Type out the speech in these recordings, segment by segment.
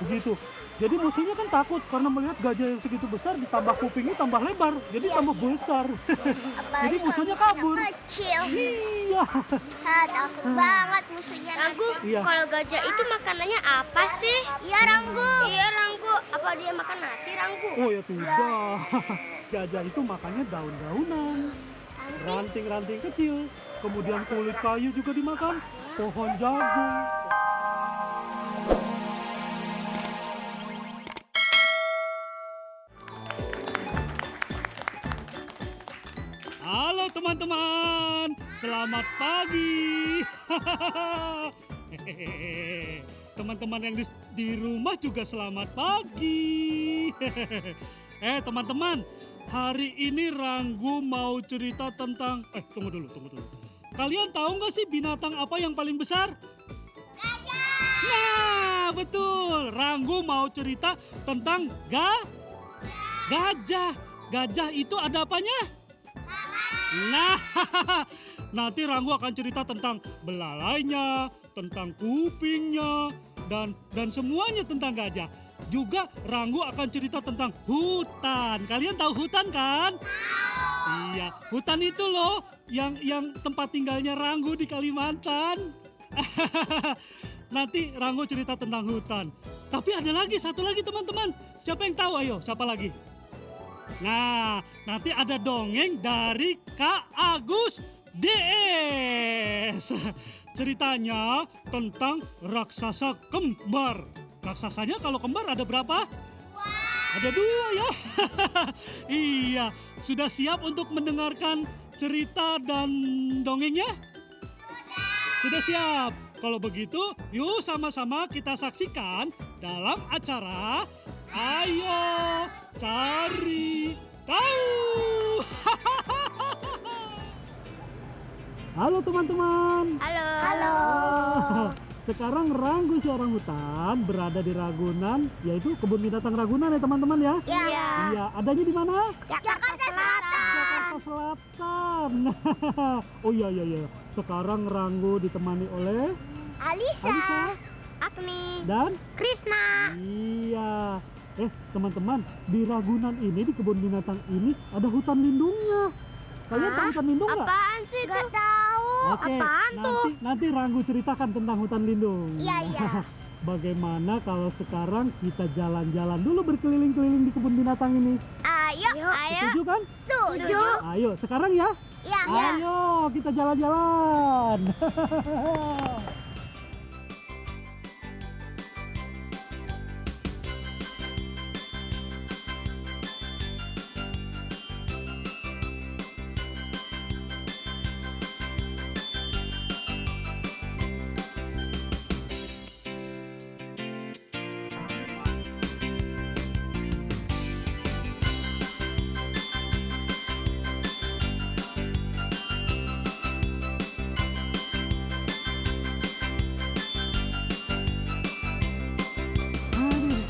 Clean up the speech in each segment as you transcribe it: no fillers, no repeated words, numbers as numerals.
begitu. Jadi musuhnya kan takut karena melihat gajah yang segitu besar ditambah kupingnya tambah lebar, jadi tambah besar. Jadi Apalagi musuhnya kalau kabur. kecil. Iya. Takut banget musuhnya. Ranggu, Iya. kalau gajah itu makanannya apa sih? Iya, Ranggu. Iya, Ranggu. Apa dia makan nasi, Ranggu? Oh ya tidak. Gajah itu makannya daun-daunan, ranting-ranting kecil, kemudian kulit kayu juga dimakan, pohon jagung. Halo teman-teman, selamat pagi. Teman-teman yang di rumah juga selamat pagi. Teman-teman, hari ini Ranggu mau cerita tentang tunggu dulu. Kalian tahu nggak sih binatang apa yang paling besar? Gajah. Nah, betul. Ranggu mau cerita tentang gajah. Gajah itu ada apanya? Nah, nanti Ranggu akan cerita tentang belalainya, tentang kupingnya, dan semuanya tentang gajah. Juga Ranggu akan cerita tentang hutan. Kalian tahu hutan kan? Iya, hutan itu loh yang tempat tinggalnya Ranggu di Kalimantan. Nanti Ranggu cerita tentang hutan. Tapi ada lagi, satu lagi teman-teman. Siapa yang tahu? Ayo, siapa lagi? Nah, nanti ada dongeng dari Kak Agus DS. Ceritanya tentang raksasa kembar. Raksasanya kalau kembar ada berapa? Ada 2 ya. Iya, sudah siap untuk mendengarkan cerita dan dongengnya? Sudah siap. Kalau begitu, yuk sama-sama kita saksikan dalam acara Ayo Cari Tahu. Halo teman-teman. Halo. Sekarang Ranggu si orang hutan berada di Ragunan, yaitu kebun binatang Ragunan ya teman-teman ya. Iya. Iya, adanya di mana? Jakarta Selatan. Jakarta Selatan. Oh iya. Sekarang Ranggu ditemani oleh Alisa. Agni. dan Krisna. iya. Teman-teman, di Ragunan ini, di kebun binatang ini ada hutan lindungnya. Kalian tahu hutan lindung nggak? Apaan sih itu? Gak tahu. Oke, apaan nanti Ranggu ceritakan tentang hutan lindung. Iya. Bagaimana kalau sekarang kita jalan-jalan dulu berkeliling-keliling di kebun binatang ini? Ayo. Setuju kan? Setuju. Ayo, sekarang ya. Iya. Ayo, kita jalan-jalan.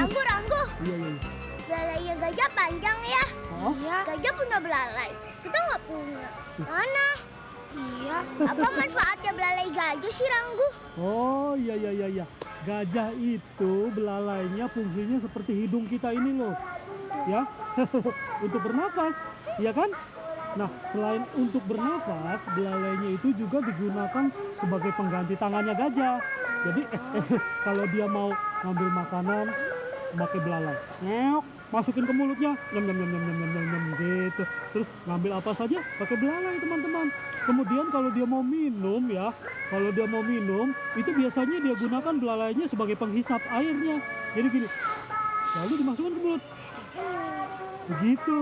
Ranggu. Iya. Belalainya gajah panjang ya. Oh, Iya. Gajah punya belalai. Kita nggak punya. Mana? Iya. Apa manfaatnya belalai gajah sih, Ranggu? oh iya. Gajah itu belalainya fungsinya seperti hidung kita ini loh. Ya, untuk bernafas, ya kan? Nah, selain untuk bernafas, belalainya itu juga digunakan sebagai pengganti tangannya gajah. Jadi, kalau dia mau ngambil makanan, pakai belalai. Ngeok, masukin ke mulutnya, nyam gitu. Terus ngambil apa saja, pakai belalai teman-teman. Kemudian kalau dia mau minum ya, itu biasanya dia gunakan belalainya sebagai penghisap airnya. Jadi gini, lalu dimasukkan ke mulut. Begitu.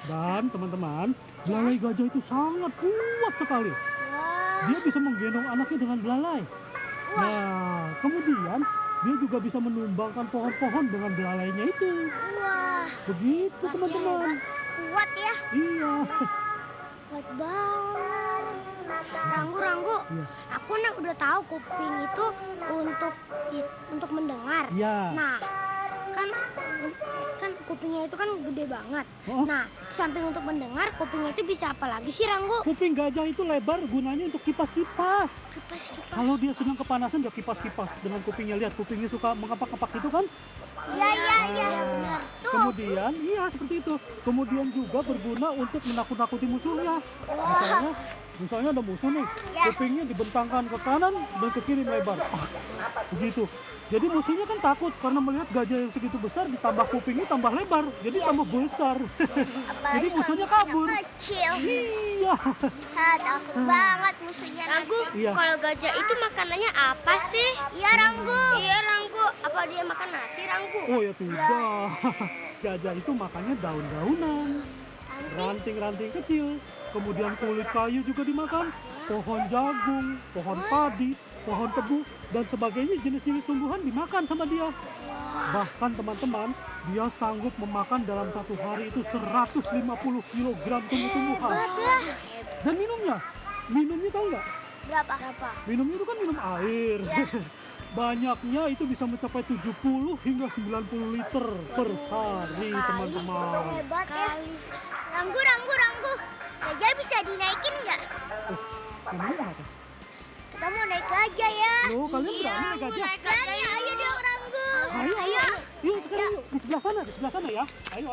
Dan teman-teman, belalai gajah itu sangat kuat sekali. Dia bisa menggendong anaknya dengan belalai. Nah, kemudian dia juga bisa menumbangkan pohon-pohon dengan belalainya itu. Wah, Begitu teman-teman. kuat ya. Iya. Kuat banget. Ranggu. Iya. Aku udah tahu kuping itu untuk mendengar. Iya. Nah, kan kupingnya itu kan gede banget. Oh. Nah, di samping untuk mendengar, kupingnya itu bisa apa lagi sih, Ranggu? Kuping gajah itu lebar gunanya untuk kipas-kipas. Kipas-kipas. Kalau dia sedang kepanasan dia kipas-kipas dengan kupingnya. Lihat kupingnya suka mengapak-apak itu kan. Iya, iya, iya. Iya, benar. Kemudian iya seperti itu. Kemudian juga berguna untuk menakut-nakuti musuhnya. Misalnya ada musuh nih, kupingnya dibentangkan ke kanan dan ke kiri lebar. Begitu. Jadi musuhnya kan takut karena melihat gajah yang segitu besar ditambah kupingnya tambah lebar, jadi tambah besar. Jadi musuhnya kabur. Kecil. Iya. Takut banget musuhnya Ranggu, nanti. Iya. kalau gajah itu makanannya apa sih? Iya, Ranggu. Iya, Ranggu. Apa dia makan nasi, Ranggu? Oh ya tidak. Gajah itu makannya daun-daunan, ranting-ranting kecil, kemudian kulit kayu juga dimakan, pohon jagung, pohon padi, pohon tebu, dan sebagainya jenis-jenis tumbuhan dimakan sama dia. Bahkan teman-teman, dia sanggup memakan dalam satu hari itu 150 kg tumbuh-tumbuhan. Dan minumnya tahu nggak? Berapa? Minumnya itu kan minum air. Banyaknya itu bisa mencapai 70 hingga 90 liter per hari, teman-teman. Hebat ya. Ranggu. Gajah bisa dinaikin nggak? Kamu apa? Kita mau naik gajah ya. Loh, kalian berani naik gajah? Berani, ayo dong Ranggu. Ayo. Yuk sekarang yuk. Di sebelah sana ya. Ayo.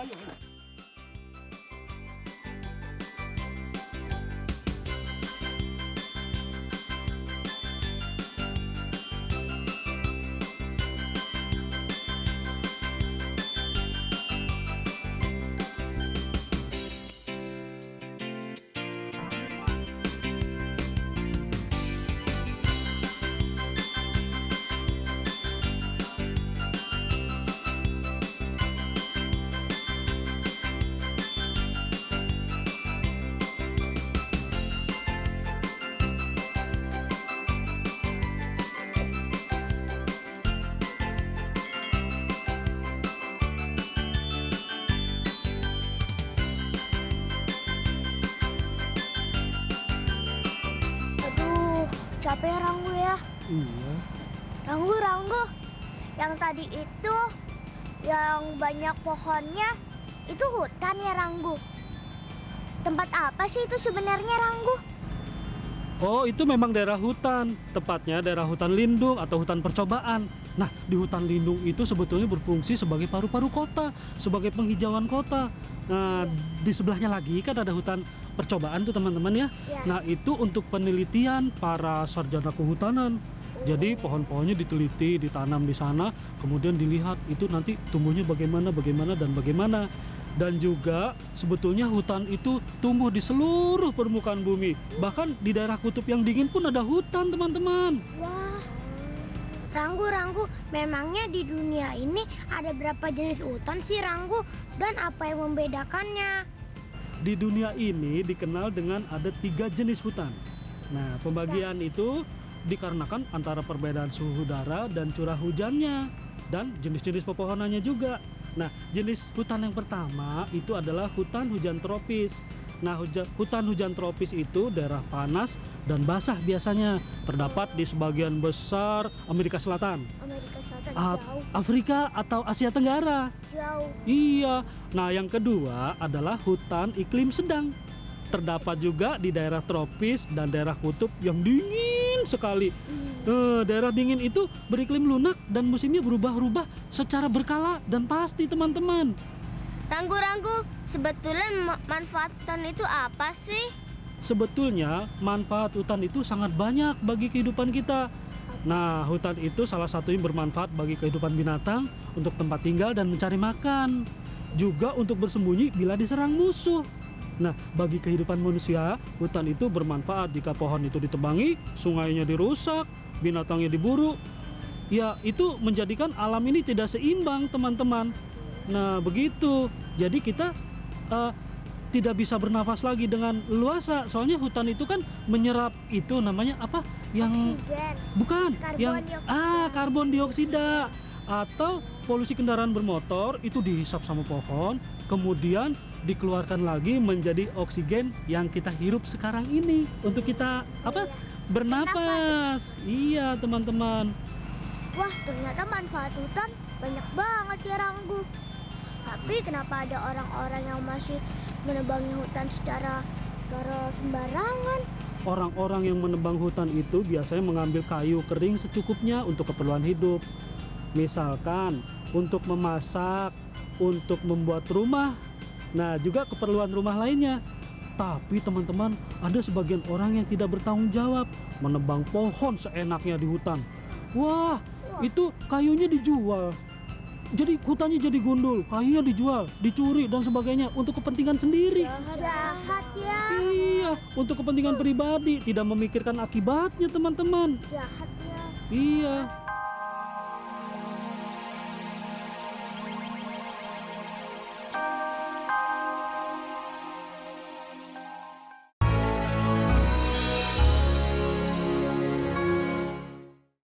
Aduh, capek Ranggu ya. Iya. Ranggu. Yang tadi itu, yang banyak pohonnya, itu hutan ya Ranggu. Tempat apa sih itu sebenarnya Ranggu? Oh, itu memang daerah hutan, tepatnya daerah hutan lindung atau hutan percobaan. Nah, di hutan lindung itu sebetulnya berfungsi sebagai paru-paru kota, sebagai penghijauan kota. Nah, di sebelahnya lagi kan ada hutan percobaan tuh teman-teman ya. Ya. Nah, itu untuk penelitian para sarjana kehutanan. Jadi pohon-pohonnya diteliti, ditanam di sana, kemudian dilihat itu nanti tumbuhnya bagaimana dan bagaimana. Dan juga sebetulnya hutan itu tumbuh di seluruh permukaan bumi. Bahkan di daerah kutub yang dingin pun ada hutan, teman-teman. Wah, Ranggu, memangnya di dunia ini ada berapa jenis hutan sih, Ranggu? Dan apa yang membedakannya? Di dunia ini dikenal dengan ada 3 jenis hutan. Nah, pembagian itu dikarenakan antara perbedaan suhu udara dan curah hujannya dan jenis-jenis pepohonannya juga. Nah, jenis hutan yang pertama itu adalah hutan hujan tropis. Nah, hutan hujan tropis itu daerah panas dan basah biasanya. Terdapat di sebagian besar Amerika Selatan, Amerika Selatan jauh. Afrika atau Asia Tenggara. Jauh. Iya. Nah, yang kedua adalah hutan iklim sedang. Terdapat juga di daerah tropis dan daerah kutub yang dingin sekali. Daerah dingin itu beriklim lunak dan musimnya berubah-ubah secara berkala dan pasti, teman-teman. Ranggu, sebetulnya manfaat hutan itu apa sih? Sebetulnya manfaat hutan itu sangat banyak bagi kehidupan kita. Nah, hutan itu salah satunya bermanfaat bagi kehidupan binatang untuk tempat tinggal dan mencari makan. Juga untuk bersembunyi bila diserang musuh. Nah, bagi kehidupan manusia, hutan itu bermanfaat jika pohon itu ditebangi, sungainya dirusak, binatangnya diburu. Ya, itu menjadikan alam ini tidak seimbang, teman-teman. Nah, begitu. Jadi kita tidak bisa bernafas lagi dengan leluasa. Soalnya hutan itu kan menyerap itu namanya apa? Yang Oksigen. bukan, yang Karbon karbon dioksida atau polusi kendaraan bermotor itu dihisap sama pohon, kemudian dikeluarkan lagi menjadi oksigen yang kita hirup sekarang ini untuk kita apa? Bernapas. Iya, teman-teman. Wah, ternyata manfaat hutan banyak banget ya Ranggu. Tapi kenapa ada orang-orang yang masih menebangi hutan secara sembarangan? Orang-orang yang menebang hutan itu biasanya mengambil kayu kering secukupnya untuk keperluan hidup. Misalkan untuk memasak, untuk membuat rumah, nah juga keperluan rumah lainnya. Tapi teman-teman, ada sebagian orang yang tidak bertanggung jawab, menebang pohon seenaknya di hutan. Wah, itu kayunya dijual. Jadi hutannya jadi gundul, kayunya dijual, dicuri dan sebagainya untuk kepentingan sendiri. Jahat ya. Iya, untuk kepentingan pribadi, tidak memikirkan akibatnya teman-teman. Jahat ya. Iya.